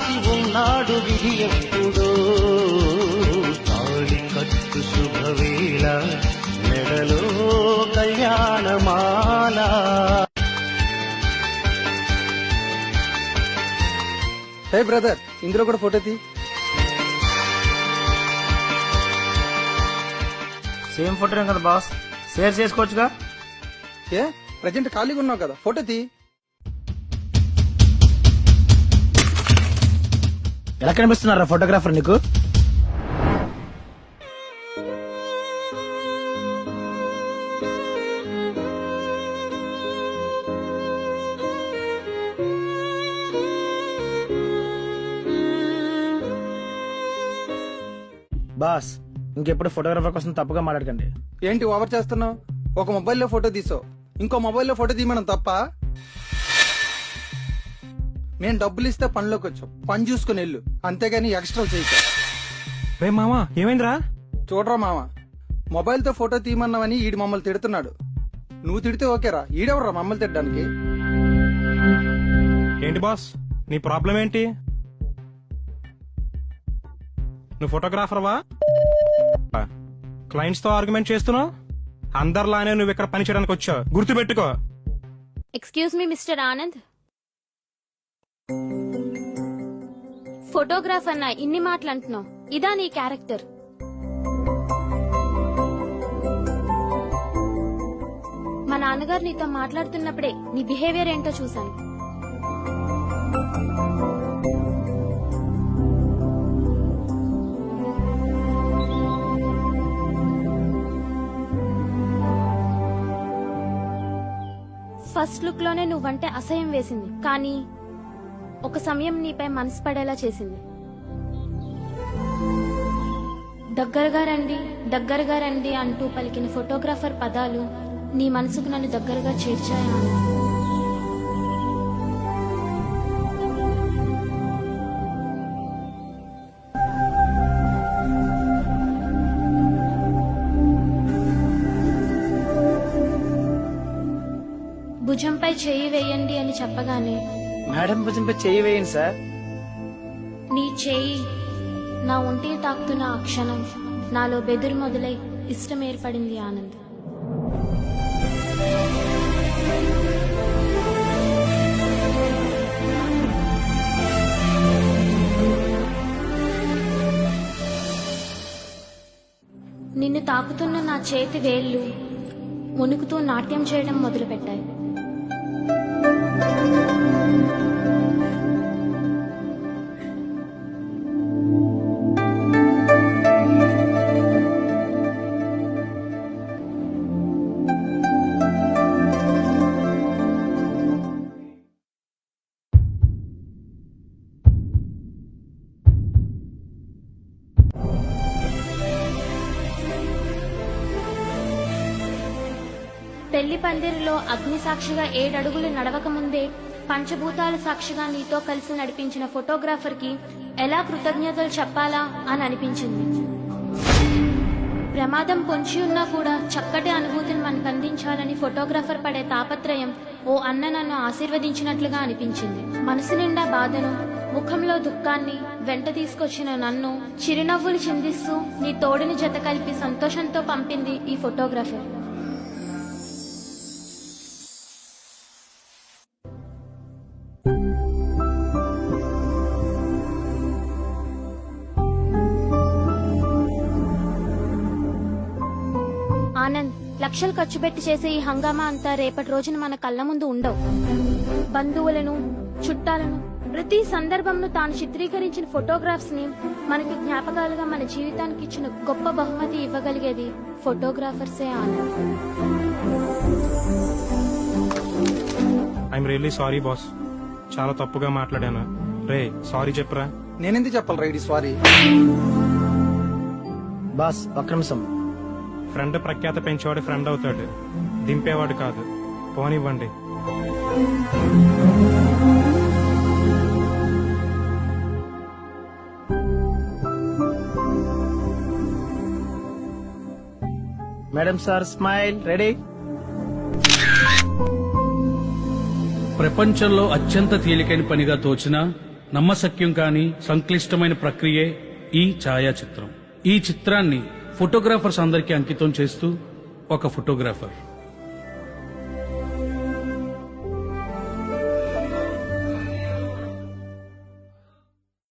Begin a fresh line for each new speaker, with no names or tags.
రాసి ఉన్నాడు విధి ఎప్పుడో తాళి కట్టు శుభవేళ మెడలో కళ్యాణమాల.
హే బ్రదర్, ఇందులో కూడా ఫోటో తీ.
సేమ్ ఫోటోనే కదా బాస్, షేర్ చేసుకోవచ్చుగా.
ఏ ప్రజెంట్ ఖాళీగా ఉన్నావు కదా, ఫోటో తీ.
ఎలా కనిపిస్తున్నారా ఫోటోగ్రాఫర్ నీకు? బాస్, ఇంకెప్పుడు ఫోటోగ్రాఫర్ కోసం తప్పుగా మాట్లాడకండి.
ఏంటి ఓవర్ చేస్తున్నావు? ఒక మొబైల్లో ఫోటో తీసావు, ఇంకో మొబైల్లో ఫోటో తీయమనం తప్ప? నేను డబ్బులు ఇస్తే పనిలోకి వచ్చావు, పని చూసుకుని వెళ్ళు, అంతేగాని ఎక్స్ట్రా చేయక.
రే మామా, ఏమైందిరా?
చూడరా మామ, మొబైల్ తో ఫోటో తీయమన్నావని ఈడు మమ్మల్ని తిడుతున్నాడు. నువ్వు తిడితే ఓకేరా, ఈడెవరా మమ్మల్ని తిట్టడానికి?
ఏంటి బాస్, నీ ప్రాబ్లం ఏంటి? నువ్వు ఫోటోగ్రాఫర్వా? క్లయింట్స్ తో ఆర్గ్యుమెంట్ చేస్తున్నావు? అందరిలానే నువ్వు ఇక్కడ పని చేయడానికి వచ్చావు, గుర్తుపెట్టుకో.
Excuse me mister Anand, photograph అన్నా ఇన్ని మాటలు అంటున్నావు, ఇదా నీ క్యారెక్టర్? మా నాన్నగారు నీతో మాట్లాడుతున్నప్పుడే నీ బిహేవియర్ ఏంటో చూశాను. ఫస్ట్ లుక్ లోనే నువ్వంటే అసహ్యం వేసింది, కానీ ఒక సమయం నీపై మనసు పడేలా చేసింది. దగ్గరగా రండి అంటూ పలికిన ఫోటోగ్రాఫర్ పదాలు నీ మనసుకు నన్ను దగ్గరగా చేర్చాయా? భుజంపై చెయ్యి వేయండి అని చెప్పగానే
మేడం భుజంపై చెయ్యి వేయండి సార్.
నీ చేయి నా ఒంటిని తాకుతున్న ఆ క్షణం నాలో బెదురు మొదలై ఇష్టం ఏర్పడింది ఆనంద్. నిన్ను తాకుతున్న నా చేతి వేళ్లు వణుకుతూ నాట్యం చేయడం మొదలుపెట్టాయి. పెళ్లి పందిరిలో అగ్ని సాక్షిగా 7 అడుగులు నడవక ముందే పంచభూతాల సాక్షిగా నీతో కలిసి నడిపించిన ఫోటోగ్రాఫర్ కి ఎలా కృతజ్ఞతలు చెప్పాలా అని అనిపించింది. ప్రమాదం పొంచి ఉన్నా కూడా చక్కటి అనుభూతిని మనకు అందించాలని ఫోటోగ్రాఫర్ పడే తాపత్రయం ఓ అన్న నన్ను ఆశీర్వదించినట్లుగా అనిపించింది. మనసు నిండా బాధను, ముఖంలో దుఃఖాన్ని వెంట తీసుకొచ్చిన నన్ను చిరునవ్వులు చిందిస్తూ నీ తోడుని జత కలిపి సంతోషంతో పంపింది ఈ ఫోటోగ్రాఫర్. ఆనంద్, లక్షలు ఖర్చు పెట్టి చేసే ఈ హంగామా అంతా రేపటి రోజున మన కళ్ళ ముందు ఉండవు. బంధువులను, చుట్టాలను, ప్రతి సందర్భంలో తాను చిత్రీకరించిన ఫోటోగ్రాఫ్స్ ని మనకి జ్ఞాపకాలుగా మన జీవితానికి ఇచ్చిన గొప్ప బహుమతి ఇవ్వగలిగేది ఫోటోగ్రాఫర్సే. Anand,
I'm really sorry boss, చాలా తప్పుగా మాట్లాడాను. రే సారీ చెప్పరా.
నేనెందుకు చెప్పాలి రైడీ సారీ?
బాస్ ఒక్క నిమిషం.
ఫ్రెండ్ ప్రఖ్యాత పెంచేవాడు ఫ్రెండ్ అవుతాడు, దింపేవాడు కాదు. పోనివ్వండి.
Madam sir smile ready.
ప్రపంచంలో అత్యంత తేలికైన పనిగా తోచినా నమ్మశక్యం కాని సంక్లిష్టమైన ప్రక్రియే ఈ ఛాయాచిత్రం. ఈ చిత్రాన్ని ఫోటోగ్రాఫర్స్ అందరికీ అంకితం చేస్తూ ఒక ఫోటోగ్రాఫర్